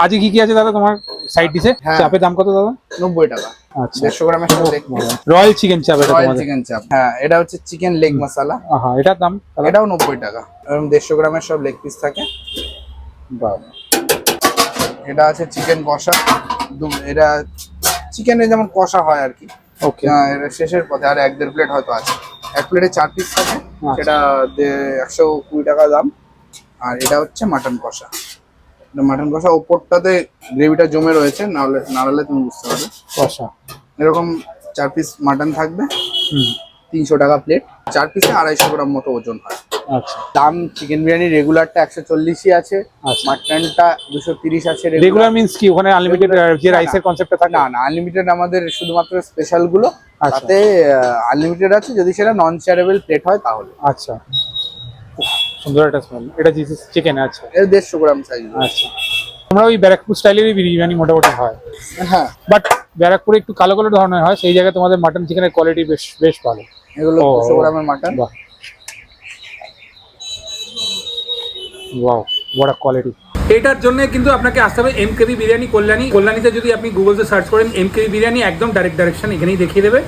আজকে কি কি আছে দাদা তোমার সাইড ডিশে? চাপের দাম কত দাদা? 90 টাকা। আচ্ছা, 150 গ্রামের সব লেগ পিস। রয়্যাল চিকেন চাপ এটা রয়্যাল তোমাদের? চিকেন চাপ। হ্যাঁ, এটা হচ্ছে চিকেন লেগ মশলা। হ্যাঁ, এটার দাম? এটাও 90 টাকা। এবং 150 গ্রামের সব লেগ পিস থাকে। বাহ, এটা আছে চিকেন কষা। এটা চিকেনের যেমন কষা হয় আর কি। ওকে। এটা শেষের পথে আর 1-1.5 প্লেট হয়তো আছে। এক প্লেটে 4 পিস থাকে, আচ্ছা। সেটা 120 টাকা দাম। আর এটা হচ্ছে মাটন কষা। মাটন কষা ওপরটাতে গ্রেভিটা জমে রয়েছে, নাড়ালে তুমি বুঝতে পারবে। কষা এরকম 4 পিস মাটন থাকবে, 300 টাকা প্লেট। 4 পিসে 250 গ্রাম মতো ওজন হয়। আচ্ছা। দাম চিকেন বিরিয়ানি রেগুলারটা 140ই আছে, আচ্ছা। মাটনটা 230 আছে। রেগুলার মিন্স কি ওখানে আনলিমিটেড যে রাইসের কনসেপ্টটা থাকে? না না, আনলিমিটেড আমাদের শুধুমাত্র স্পেশাল গুলো, আচ্ছা। তাতে আনলিমিটেড আছে যদি সেটা নন শেয়ারেবল প্লেট হয় তাহলে। আচ্ছা, সুন্দর একটা স্মেল। এটা চিকেন? আচ্ছা। এর 150 গ্রাম সাইজ। আচ্ছা, আমরা ওই ব্যারাকপুর স্টাইলেরই বিরিয়ানি মোটামুটি হয়, হ্যাঁ, বাট ব্যারাকপুরে একটু কালো কালো ধরনের হয়, সেই জায়গায় তোমাদের মাটন চিকেনের কোয়ালিটি বেশ বেশ ভালো। এগুলো 200 গ্রামের মাটন। বাহ, ওয়াও, হোয়াট আ কোয়ালিটি। এটার জন্য কিন্তু আপনাকে আসতে হবে এমকেবি বিরিয়ানি কল্যাণী। কল্যাণীতে যদি আপনি গুগলতে সার্চ করেন এমকেবি বিরিয়ানি, একদম ডাইরেকশন এখানেই দেখিয়ে দেবে।